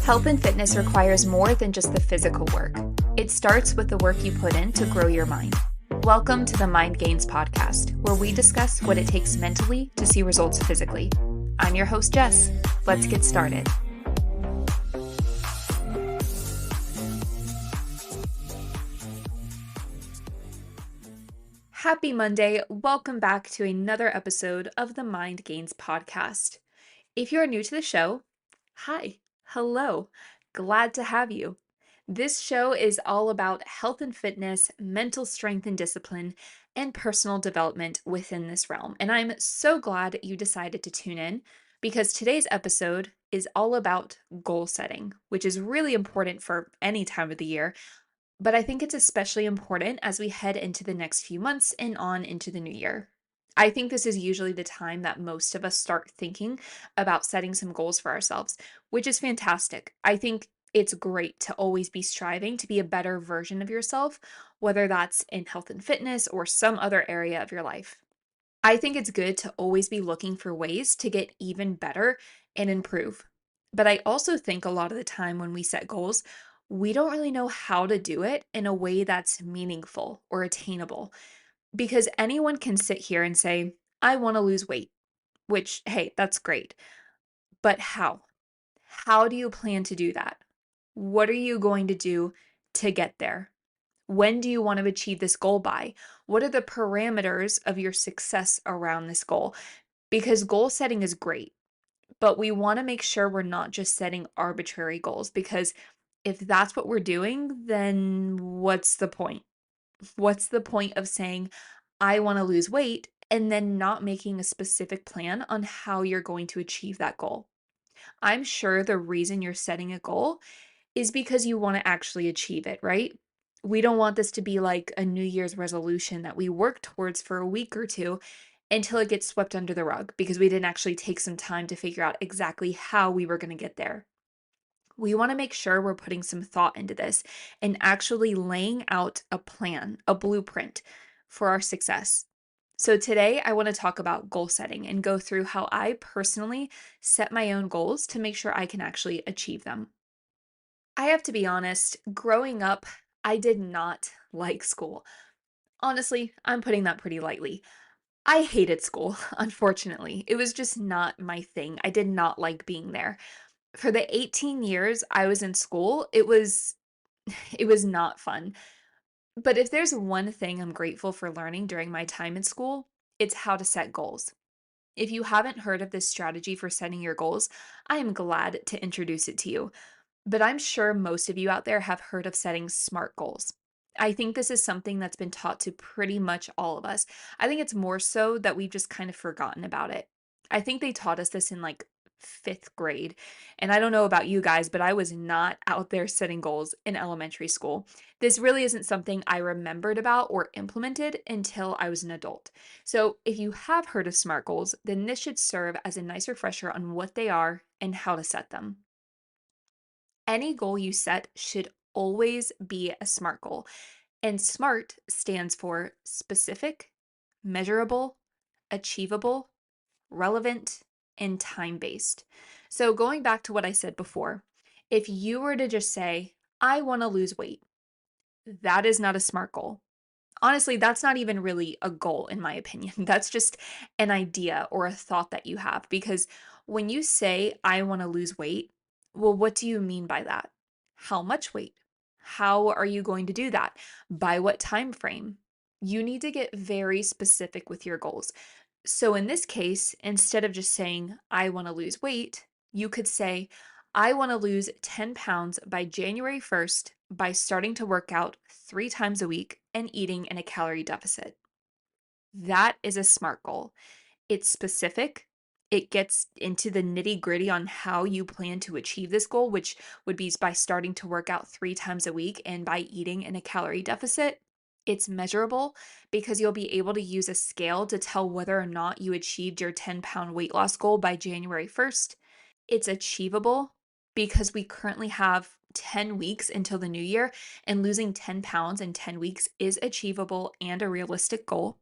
Health and fitness requires more than just the physical work. It starts with the work you put in to grow your mind. Welcome to the Mind Gains podcast, where we discuss what it takes mentally to see results physically. I'm your host, Jess. Let's get started. Happy Monday. Welcome back to another episode of the Mind Gains podcast. If you're new to the show, hi, hello, glad to have you. This show is all about health and fitness, mental strength and discipline, and personal development within this realm. And I'm so glad you decided to tune in because today's episode is all about goal setting, which is really important for any time of the year. But I think it's especially important as we head into the next few months and on into the new year. I think this is usually the time that most of us start thinking about setting some goals for ourselves, which is fantastic. I think it's great to always be striving to be a better version of yourself, whether that's in health and fitness or some other area of your life. I think it's good to always be looking for ways to get even better and improve. But I also think a lot of the time when we set goals, we don't really know how to do it in a way that's meaningful or attainable. Because anyone can sit here and say, I want to lose weight, which, hey, that's great. But how? How do you plan to do that? What are you going to do to get there? When do you want to achieve this goal by? What are the parameters of your success around this goal? Because goal setting is great, but we want to make sure we're not just setting arbitrary goals because if that's what we're doing, then what's the point? What's the point of saying, I want to lose weight, and then not making a specific plan on how you're going to achieve that goal? I'm sure the reason you're setting a goal is because you want to actually achieve it, right? We don't want this to be like a New Year's resolution that we work towards for a week or two until it gets swept under the rug because we didn't actually take some time to figure out exactly how we were going to get there. We want to make sure we're putting some thought into this and actually laying out a plan, a blueprint for our success. So, today I want to talk about goal setting and go through how I personally set my own goals to make sure I can actually achieve them. I have to be honest, growing up, I did not like school. Honestly, I'm putting that pretty lightly. I hated school, unfortunately. It was just not my thing. I did not like being there. For the 18 years I was in school, it was not fun. But if there's one thing I'm grateful for learning during my time in school, it's how to set goals. If you haven't heard of this strategy for setting your goals, I am glad to introduce it to you. But I'm sure most of you out there have heard of setting SMART goals. I think this is something that's been taught to pretty much all of us. I think it's more so that we've just kind of forgotten about it. I think they taught us this in like fifth grade. And I don't know about you guys, but I was not out there setting goals in elementary school. This really isn't something I remembered about or implemented until I was an adult. So if you have heard of SMART goals, then this should serve as a nice refresher on what they are and how to set them. Any goal you set should always be a SMART goal. And SMART stands for specific, measurable, achievable, relevant, and time based. So, going back to what I said before, if you were to just say, I want to lose weight, that is not a SMART goal. Honestly, that's not even really a goal, in my opinion. That's just an idea or a thought that you have. Because when you say, I want to lose weight, well, what do you mean by that? How much weight? How are you going to do that? By what time frame? You need to get very specific with your goals. So in this case, instead of just saying, I want to lose weight, you could say, I want to lose 10 pounds by January 1st by starting to work out 3 times a week and eating in a calorie deficit. That is a SMART goal. It's specific. It gets into the nitty gritty on how you plan to achieve this goal, which would be by starting to work out 3 times a week and by eating in a calorie deficit. It's measurable because you'll be able to use a scale to tell whether or not you achieved your 10-pound weight loss goal by January 1st. It's achievable because we currently have 10 weeks until the new year, and losing 10 pounds in 10 weeks is achievable and a realistic goal.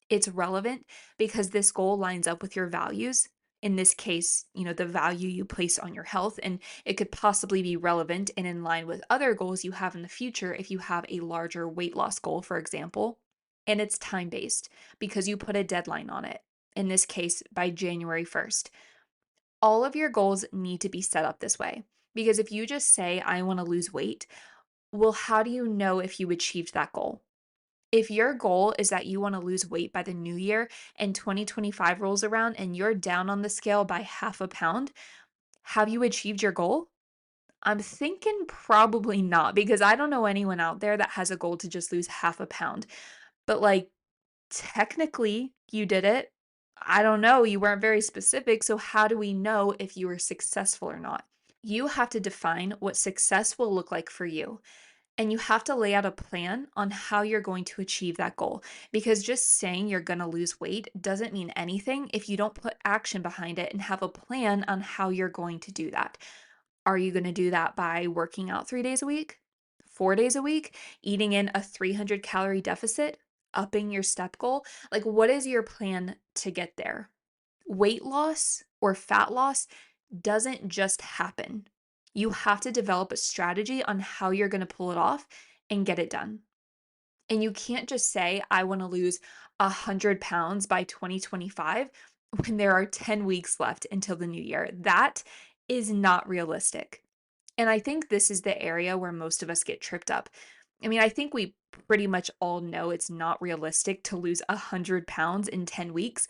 It's relevant because this goal lines up with your values In this case, the value you place on your health, and it could possibly be relevant and in line with other goals you have in the future if you have a larger weight loss goal, for example. And it's time based because you put a deadline on it. In this case, by January 1st. All of your goals need to be set up this way because if you just say, I want to lose weight, well, how do you know if you achieved that goal? If your goal is that you want to lose weight by the new year and 2025 rolls around and you're down on the scale by half a pound, have you achieved your goal? I'm thinking probably not because I don't know anyone out there that has a goal to just lose half a pound. But technically, you did it. I don't know. You weren't very specific. So, how do we know if you were successful or not? You have to define what success will look like for you. And you have to lay out a plan on how you're going to achieve that goal. Because just saying you're going to lose weight doesn't mean anything if you don't put action behind it and have a plan on how you're going to do that. Are you going to do that by working out 3 days a week, 4 days a week, eating in a 300-calorie deficit, upping your step goal? What is your plan to get there? Weight loss or fat loss doesn't just happen. You have to develop a strategy on how you're going to pull it off and get it done. And you can't just say, I want to lose 100 pounds by 2025 when there are 10 weeks left until the new year. That is not realistic. And I think this is the area where most of us get tripped up. I mean, I think we pretty much all know it's not realistic to lose 100 pounds in 10 weeks,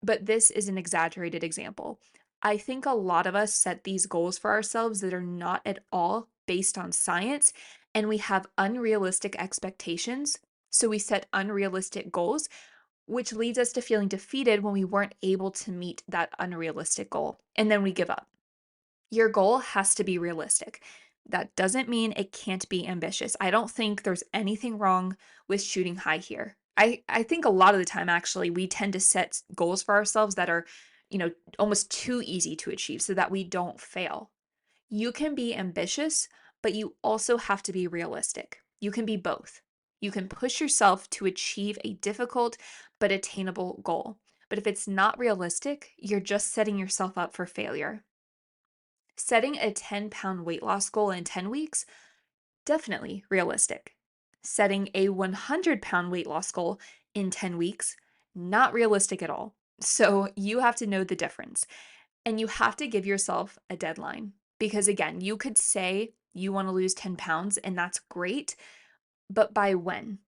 but this is an exaggerated example. I think a lot of us set these goals for ourselves that are not at all based on science, and we have unrealistic expectations. So we set unrealistic goals, which leads us to feeling defeated when we weren't able to meet that unrealistic goal. And then we give up. Your goal has to be realistic. That doesn't mean it can't be ambitious. I don't think there's anything wrong with shooting high here. I think a lot of the time, actually, we tend to set goals for ourselves that are, almost too easy to achieve so that we don't fail. You can be ambitious, but you also have to be realistic. You can be both. You can push yourself to achieve a difficult but attainable goal. But if it's not realistic, you're just setting yourself up for failure. Setting a 10-pound weight loss goal in 10 weeks, definitely realistic. Setting a 100-pound weight loss goal in 10 weeks, not realistic at all. So you have to know the difference. And you have to give yourself a deadline. Because again, you could say you want to lose 10 pounds, and that's great, but by when?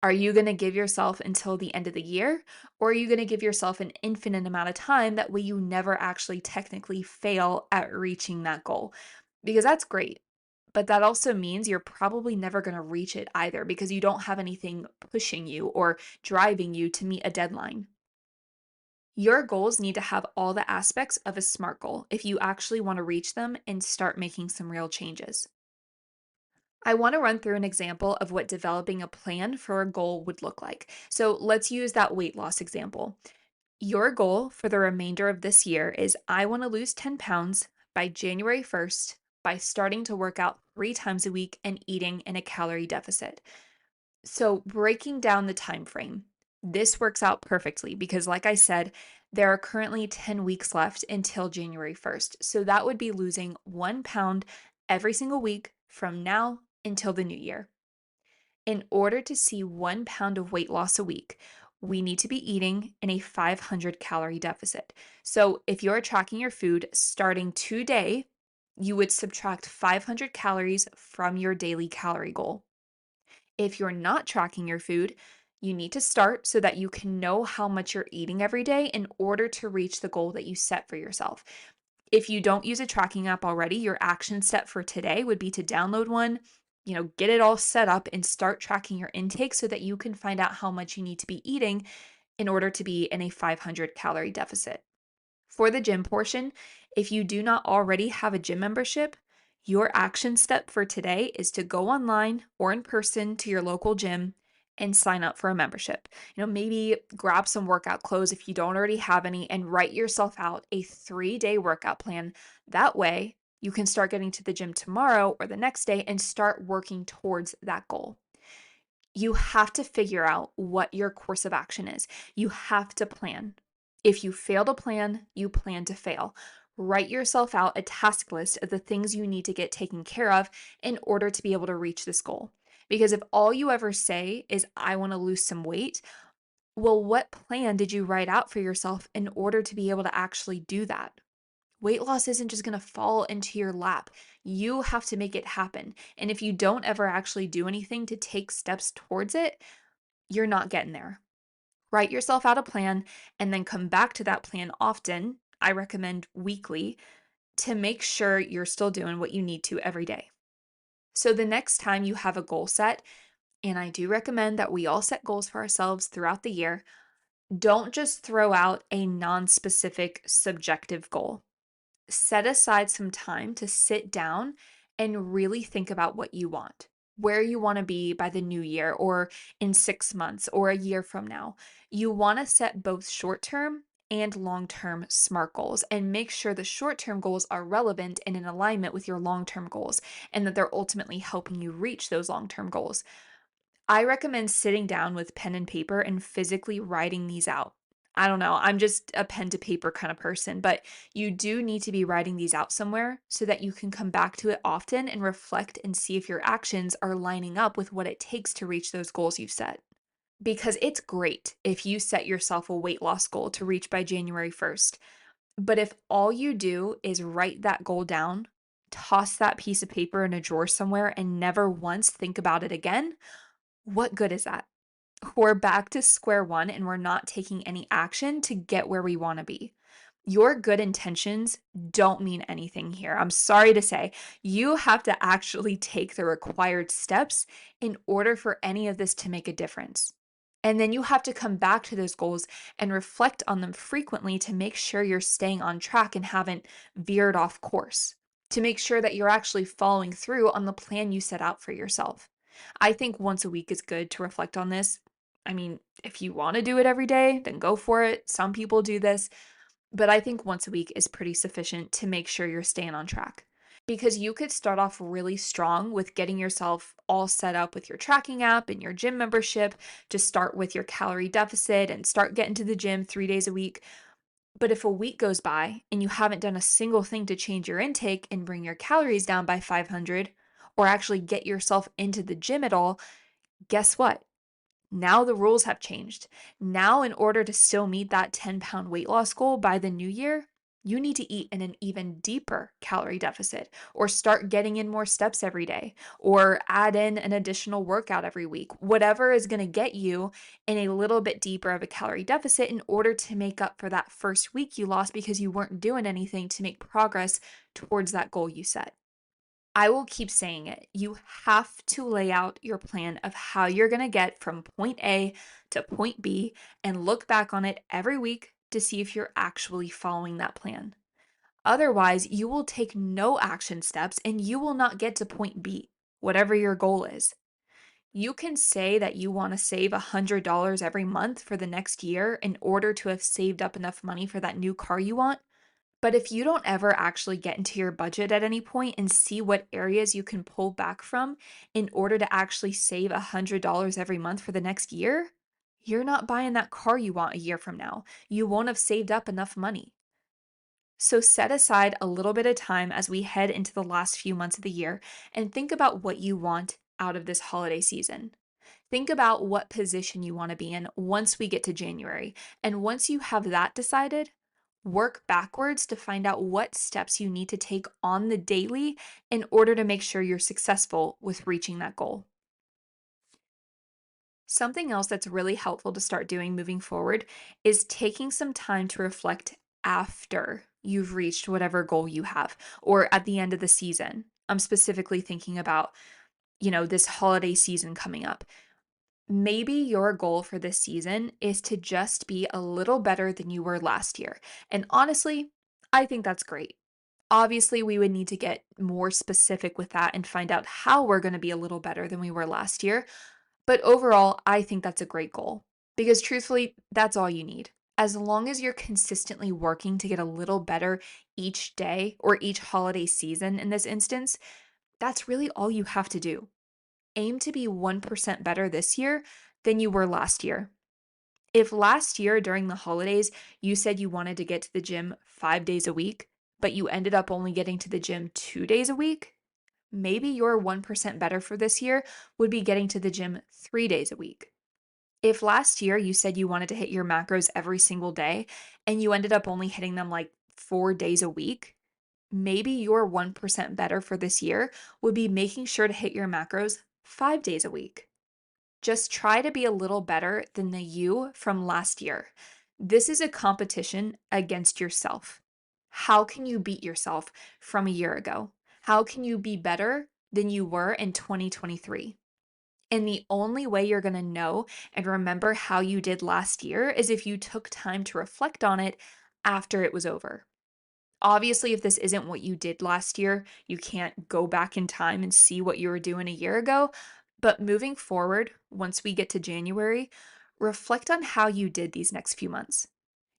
Are you going to give yourself until the end of the year? Or are you going to give yourself an infinite amount of time? That way you never actually technically fail at reaching that goal. Because that's great. But that also means you're probably never going to reach it either because you don't have anything pushing you or driving you to meet a deadline. Your goals need to have all the aspects of a SMART goal if you actually want to reach them and start making some real changes. I want to run through an example of what developing a plan for a goal would look like. So let's use that weight loss example. Your goal for the remainder of this year is I want to lose 10 pounds by January 1st by starting to work out 3 times a week and eating in a calorie deficit. So breaking down the time frame, this works out perfectly because like I said, there are currently 10 weeks left until January 1st. So that would be losing 1 pound every single week from now until the new year. In order to see 1 pound of weight loss a week, we need to be eating in a 500-calorie deficit. So if you're tracking your food starting today, you would subtract 500 calories from your daily calorie goal. If you're not tracking your food, you need to start so that you can know how much you're eating every day in order to reach the goal that you set for yourself. If you don't use a tracking app already, your action step for today would be to download one, get it all set up and start tracking your intake so that you can find out how much you need to be eating in order to be in a 500-calorie deficit. For the gym portion, if you do not already have a gym membership, your action step for today is to go online or in person to your local gym and sign up for a membership. Maybe grab some workout clothes if you don't already have any and write yourself out a 3-day workout plan. That way, you can start getting to the gym tomorrow or the next day and start working towards that goal. You have to figure out what your course of action is. You have to plan. If you fail to plan, you plan to fail. Write yourself out a task list of the things you need to get taken care of in order to be able to reach this goal. Because if all you ever say is, I want to lose some weight, well, what plan did you write out for yourself in order to be able to actually do that? Weight loss isn't just going to fall into your lap. You have to make it happen. And if you don't ever actually do anything to take steps towards it, you're not getting there. Write yourself out a plan and then come back to that plan often. I recommend weekly to make sure you're still doing what you need to every day. So the next time you have a goal set, and I do recommend that we all set goals for ourselves throughout the year, don't just throw out a non-specific subjective goal. Set aside some time to sit down and really think about what you want, where you want to be by the new year or in 6 months or a year from now. You want to set both short term and long term SMART goals and make sure the short term goals are relevant and in alignment with your long term goals and that they're ultimately helping you reach those long term goals. I recommend sitting down with pen and paper and physically writing these out. I don't know, I'm just a pen to paper kind of person, but you do need to be writing these out somewhere so that you can come back to it often and reflect and see if your actions are lining up with what it takes to reach those goals you've set. Because it's great if you set yourself a weight loss goal to reach by January 1st. But if all you do is write that goal down, toss that piece of paper in a drawer somewhere, and never once think about it again, what good is that? We're back to square one and we're not taking any action to get where we want to be. Your good intentions don't mean anything here. I'm sorry to say, you have to actually take the required steps in order for any of this to make a difference. And then you have to come back to those goals and reflect on them frequently to make sure you're staying on track and haven't veered off course, to make sure that you're actually following through on the plan you set out for yourself. I think once a week is good to reflect on this. I mean, if you want to do it every day, then go for it. Some people do this, but I think once a week is pretty sufficient to make sure you're staying on track. Because you could start off really strong with getting yourself all set up with your tracking app and your gym membership to start with your calorie deficit and start getting to the gym 3 days a week. But if a week goes by and you haven't done a single thing to change your intake and bring your calories down by 500 or actually get yourself into the gym at all, guess what? Now the rules have changed. Now, in order to still meet that 10-pound weight loss goal by the new year, you need to eat in an even deeper calorie deficit, or start getting in more steps every day, or add in an additional workout every week. Whatever is going to get you in a little bit deeper of a calorie deficit in order to make up for that first week you lost because you weren't doing anything to make progress towards that goal you set. I will keep saying it. You have to lay out your plan of how you're going to get from point A to point B and look back on it every week to see if you're actually following that plan. Otherwise, you will take no action steps and you will not get to point B, whatever your goal is. You can say that you want to save $100 every month for the next year in order to have saved up enough money for that new car you want. But if you don't ever actually get into your budget at any point and see what areas you can pull back from in order to actually save $100 every month for the next year, you're not buying that car you want a year from now. You won't have saved up enough money. So set aside a little bit of time as we head into the last few months of the year and think about what you want out of this holiday season. Think about what position you want to be in once we get to January. And once you have that decided, work backwards to find out what steps you need to take on the daily in order to make sure you're successful with reaching that goal. Something else that's really helpful to start doing moving forward is taking some time to reflect after you've reached whatever goal you have or at the end of the season. I'm specifically thinking about, this holiday season coming up. Maybe your goal for this season is to just be a little better than you were last year. And honestly, I think that's great. Obviously, we would need to get more specific with that and find out how we're going to be a little better than we were last year. But overall, I think that's a great goal because truthfully, that's all you need. As long as you're consistently working to get a little better each day or each holiday season in this instance, that's really all you have to do. Aim to be 1% better this year than you were last year. If last year during the holidays you said you wanted to get to the gym 5 days a week, but you ended up only getting to the gym 2 days a week, maybe your 1% better for this year would be getting to the gym 3 days a week. If last year you said you wanted to hit your macros every single day and you ended up only hitting them like 4 days a week, maybe your 1% better for this year would be making sure to hit your macros 5 days a week. Just try to be a little better than the you from last year. This is a competition against yourself. How can you beat yourself from a year ago? How can you be better than you were in 2023? And the only way you're going to know and remember how you did last year is if you took time to reflect on it after it was over. Obviously, if this isn't what you did last year, you can't go back in time and see what you were doing a year ago. But moving forward, once we get to January, reflect on how you did these next few months.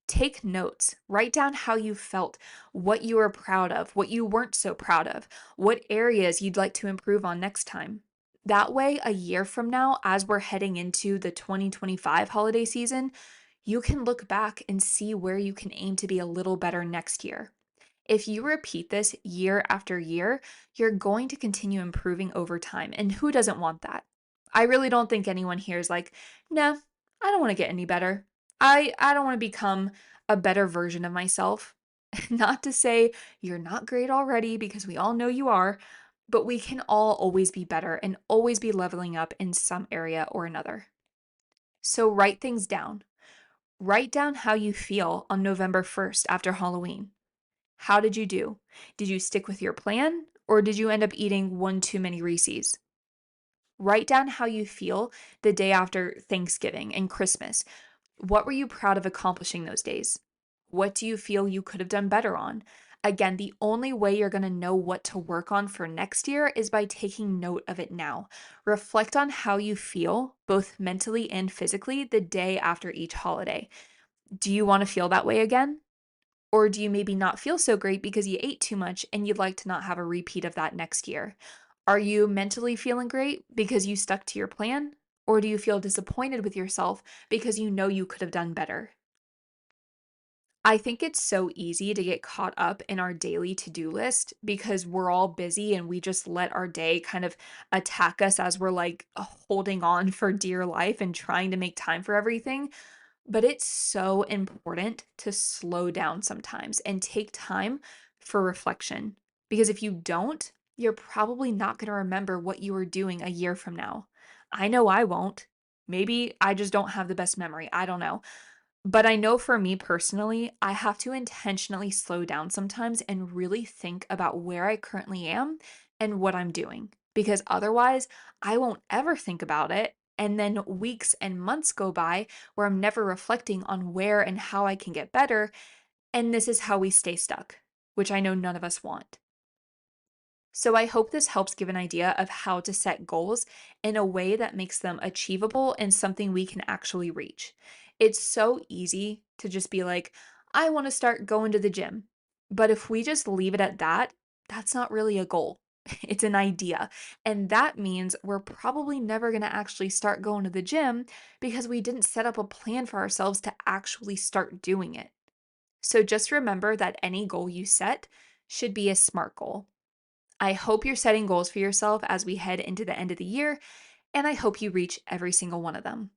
Take notes, write down how you felt, what you were proud of, what you weren't so proud of, what areas you'd like to improve on next time. That way, a year from now, as we're heading into the 2025 holiday season, you can look back and see where you can aim to be a little better next year. If you repeat this year after year, you're going to continue improving over time. And who doesn't want that? I really don't think anyone here is like, no, I don't want to get any better. I don't want to become a better version of myself. Not to say you're not great already, because we all know you are, but we can all always be better and always be leveling up in some area or another. So write things down. Write down how you feel on November 1st after Halloween. How did you do? Did you stick with your plan or did you end up eating one too many Reese's? Write down how you feel the day after Thanksgiving and Christmas. What were you proud of accomplishing those days? What do you feel you could have done better on? Again, the only way you're going to know what to work on for next year is by taking note of it now. Reflect on how you feel, both mentally and physically, the day after each holiday. Do you want to feel that way again? Or do you maybe not feel so great because you ate too much and you'd like to not have a repeat of that next year? Are you mentally feeling great because you stuck to your plan? Or do you feel disappointed with yourself because you know you could have done better? I think it's so easy to get caught up in our daily to-do list because we're all busy and we just let our day kind of attack us as we're like holding on for dear life and trying to make time for everything. But it's so important to slow down sometimes and take time for reflection. Because if you don't, you're probably not going to remember what you were doing a year from now. I know I won't. Maybe I just don't have the best memory. I don't know. But I know for me personally, I have to intentionally slow down sometimes and really think about where I currently am and what I'm doing. Because otherwise, I won't ever think about it. And then weeks and months go by where I'm never reflecting on where and how I can get better. And this is how we stay stuck, which I know none of us want. So I hope this helps give an idea of how to set goals in a way that makes them achievable and something we can actually reach. It's so easy to just be like, I want to start going to the gym. But if we just leave it at that, that's not really a goal. It's an idea. And that means we're probably never going to actually start going to the gym because we didn't set up a plan for ourselves to actually start doing it. So just remember that any goal you set should be a SMART goal. I hope you're setting goals for yourself as we head into the end of the year, and I hope you reach every single one of them.